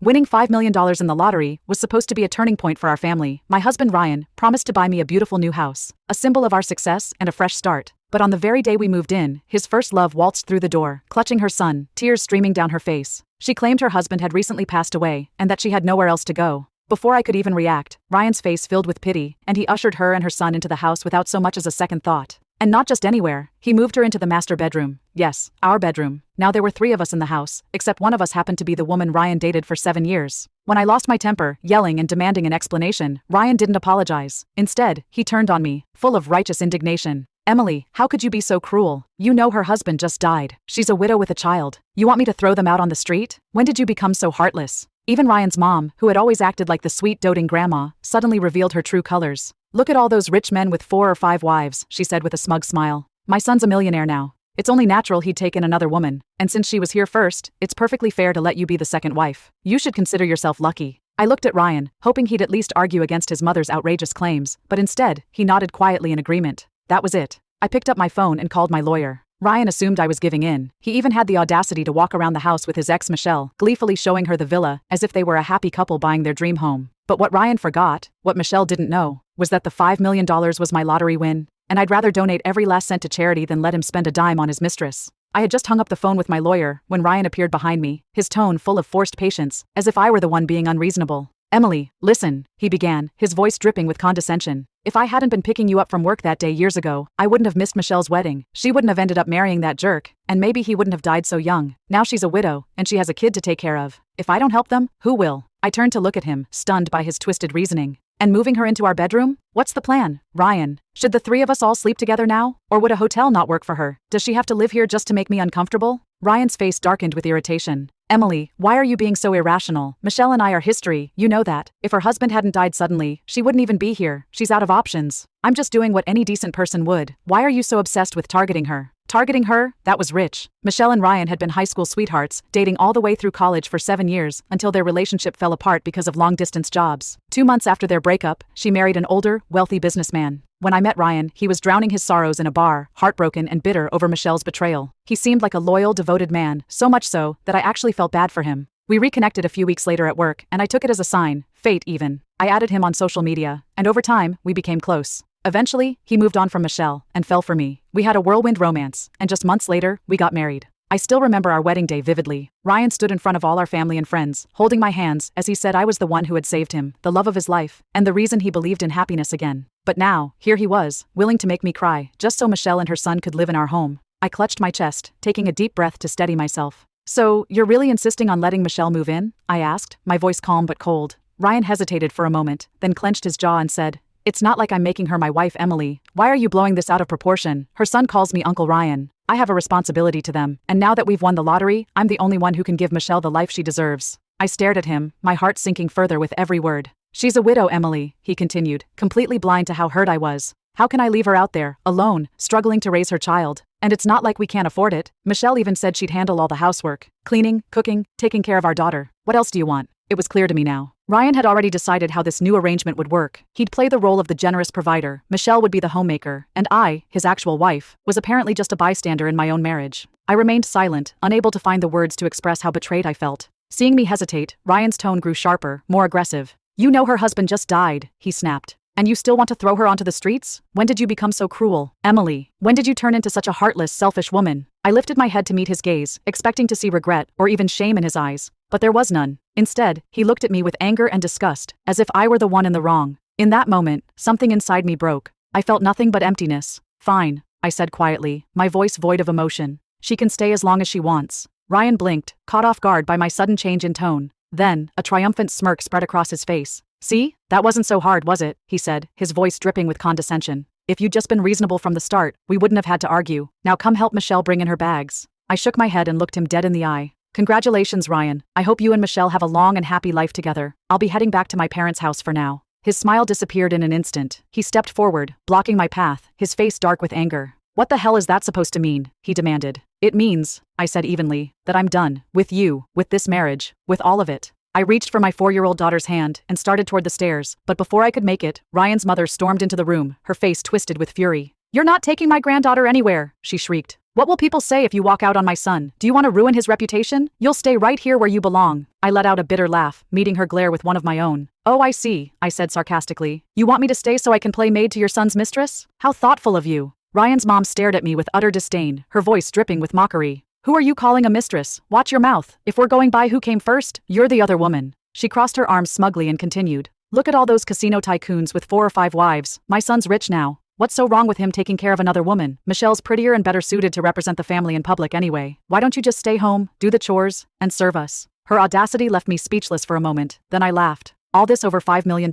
Winning $5 million in the lottery was supposed to be a turning point for our family. My husband Ryan promised to buy me a beautiful new house, a symbol of our success and a fresh start. But on the very day we moved in, his first love waltzed through the door, clutching her son, tears streaming down her face. She claimed her husband had recently passed away and that she had nowhere else to go. Before I could even react, Ryan's face filled with pity, and he ushered her and her son into the house without so much as a second thought. And not just anywhere, he moved her into the master bedroom. Yes, our bedroom. Now there were 3 of us in the house, except one of us happened to be the woman Ryan dated for 7 years. When I lost my temper, yelling and demanding an explanation, Ryan didn't apologize. Instead, he turned on me, full of righteous indignation. Emily, how could you be so cruel? You know her husband just died. She's a widow with a child. You want me to throw them out on the street? When did you become so heartless? Even Ryan's mom, who had always acted like the sweet doting grandma, suddenly revealed her true colors. Look at all those rich men with 4 or 5 wives, she said with a smug smile. My son's a millionaire now. It's only natural he'd take in another woman, and since she was here first, it's perfectly fair to let you be the second wife. You should consider yourself lucky. I looked at Ryan, hoping he'd at least argue against his mother's outrageous claims, but instead, he nodded quietly in agreement. That was it. I picked up my phone and called my lawyer. Ryan assumed I was giving in. He even had the audacity to walk around the house with his ex Michelle, gleefully showing her the villa, as if they were a happy couple buying their dream home. But what Ryan forgot, what Michelle didn't know, was that the $5 million was my lottery win, and I'd rather donate every last cent to charity than let him spend a dime on his mistress. I had just hung up the phone with my lawyer when Ryan appeared behind me, his tone full of forced patience, as if I were the one being unreasonable. Emily, listen, he began, his voice dripping with condescension. If I hadn't been picking you up from work that day years ago, I wouldn't have missed Michelle's wedding. She wouldn't have ended up marrying that jerk, and maybe he wouldn't have died so young. Now she's a widow, and she has a kid to take care of. If I don't help them, who will? I turned to look at him, stunned by his twisted reasoning. And moving her into our bedroom? What's the plan, Ryan? Should the 3 of us all sleep together now? Or would a hotel not work for her? Does she have to live here just to make me uncomfortable? Ryan's face darkened with irritation. Emily, why are you being so irrational? Michelle and I are history, you know that. If her husband hadn't died suddenly, she wouldn't even be here. She's out of options. I'm just doing what any decent person would. Why are you so obsessed with targeting her? Targeting her? That was rich. Michelle and Ryan had been high school sweethearts, dating all the way through college for 7 years, until their relationship fell apart because of long-distance jobs. 2 months after their breakup, she married an older, wealthy businessman. When I met Ryan, he was drowning his sorrows in a bar, heartbroken and bitter over Michelle's betrayal. He seemed like a loyal, devoted man, so much so that I actually felt bad for him. We reconnected a few weeks later at work, and I took it as a sign, fate even. I added him on social media, and over time, we became close. Eventually, he moved on from Michelle and fell for me. We had a whirlwind romance, and just months later, we got married. I still remember our wedding day vividly. Ryan stood in front of all our family and friends, holding my hands as he said I was the one who had saved him, the love of his life, and the reason he believed in happiness again. But now, here he was, willing to make me cry, just so Michelle and her son could live in our home. I clutched my chest, taking a deep breath to steady myself. So, you're really insisting on letting Michelle move in? I asked, my voice calm but cold. Ryan hesitated for a moment, then clenched his jaw and said, It's not like I'm making her my wife, Emily. Why are you blowing this out of proportion? Her son calls me Uncle Ryan. I have a responsibility to them, and now that we've won the lottery, I'm the only one who can give Michelle the life she deserves. I stared at him, my heart sinking further with every word. She's a widow, Emily, he continued, completely blind to how hurt I was. How can I leave her out there, alone, struggling to raise her child? And it's not like we can't afford it. Michelle even said she'd handle all the housework, cleaning, cooking, taking care of our daughter. What else do you want? It was clear to me now. Ryan had already decided how this new arrangement would work. He'd play the role of the generous provider, Michelle would be the homemaker, and I, his actual wife, was apparently just a bystander in my own marriage. I remained silent, unable to find the words to express how betrayed I felt. Seeing me hesitate, Ryan's tone grew sharper, more aggressive. You know her husband just died, he snapped. And you still want to throw her onto the streets? When did you become so cruel? Emily, when did you turn into such a heartless, selfish woman? I lifted my head to meet his gaze, expecting to see regret or even shame in his eyes. But there was none. Instead, he looked at me with anger and disgust, as if I were the one in the wrong. In that moment, something inside me broke. I felt nothing but emptiness. Fine, I said quietly, my voice void of emotion. She can stay as long as she wants. Ryan blinked, caught off guard by my sudden change in tone. Then, a triumphant smirk spread across his face. See? That wasn't so hard, was it? He said, his voice dripping with condescension. If you'd just been reasonable from the start, we wouldn't have had to argue. Now come help Michelle bring in her bags. I shook my head and looked him dead in the eye. Congratulations, Ryan. I hope you and Michelle have a long and happy life together. I'll be heading back to my parents' house for now. His smile disappeared in an instant. He stepped forward, blocking my path, his face dark with anger. What the hell is that supposed to mean? He demanded. It means, I said evenly, that I'm done. With you, with this marriage, with all of it. I reached for my 4-year-old daughter's hand and started toward the stairs, but before I could make it, Ryan's mother stormed into the room, her face twisted with fury. You're not taking my granddaughter anywhere, she shrieked. What will people say if you walk out on my son? Do you want to ruin his reputation? You'll stay right here where you belong. I let out a bitter laugh, meeting her glare with one of my own. Oh, I see, I said sarcastically. You want me to stay so I can play maid to your son's mistress? How thoughtful of you. Ryan's mom stared at me with utter disdain, her voice dripping with mockery. Who are you calling a mistress? Watch your mouth. If we're going by who came first, you're the other woman. She crossed her arms smugly and continued. Look at all those casino tycoons with 4 or 5 wives. My son's rich now. What's so wrong with him taking care of another woman? Michelle's prettier and better suited to represent the family in public anyway. Why don't you just stay home, do the chores, and serve us? Her audacity left me speechless for a moment, then I laughed. All this over $5 million?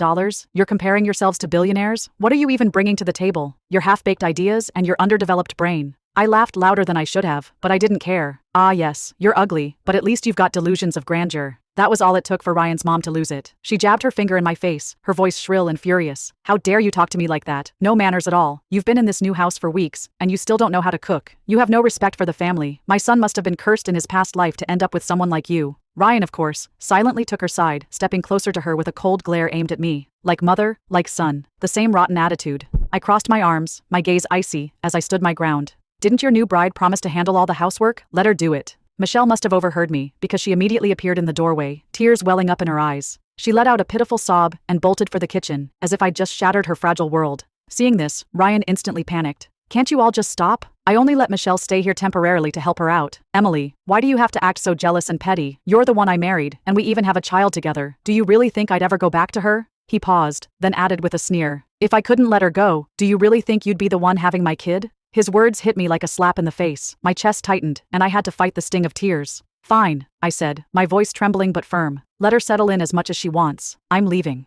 You're comparing yourselves to billionaires? What are you even bringing to the table? Your half-baked ideas and your underdeveloped brain. I laughed louder than I should have, but I didn't care. Ah yes, you're ugly, but at least you've got delusions of grandeur. That was all it took for Ryan's mom to lose it. She jabbed her finger in my face, her voice shrill and furious. How dare you talk to me like that? No manners at all. You've been in this new house for weeks, and you still don't know how to cook. You have no respect for the family. My son must have been cursed in his past life to end up with someone like you. Ryan, of course, silently took her side, stepping closer to her with a cold glare aimed at me. Like mother, like son. The same rotten attitude. I crossed my arms, my gaze icy, as I stood my ground. Didn't your new bride promise to handle all the housework? Let her do it. Michelle must have overheard me, because she immediately appeared in the doorway, tears welling up in her eyes. She let out a pitiful sob and bolted for the kitchen, as if I'd just shattered her fragile world. Seeing this, Ryan instantly panicked. Can't you all just stop? I only let Michelle stay here temporarily to help her out. Emily, why do you have to act so jealous and petty? You're the one I married, and we even have a child together. Do you really think I'd ever go back to her? He paused, then added with a sneer. If I couldn't let her go, do you really think you'd be the one having my kid? His words hit me like a slap in the face. My chest tightened, and I had to fight the sting of tears. Fine, I said, my voice trembling but firm. Let her settle in as much as she wants. I'm leaving.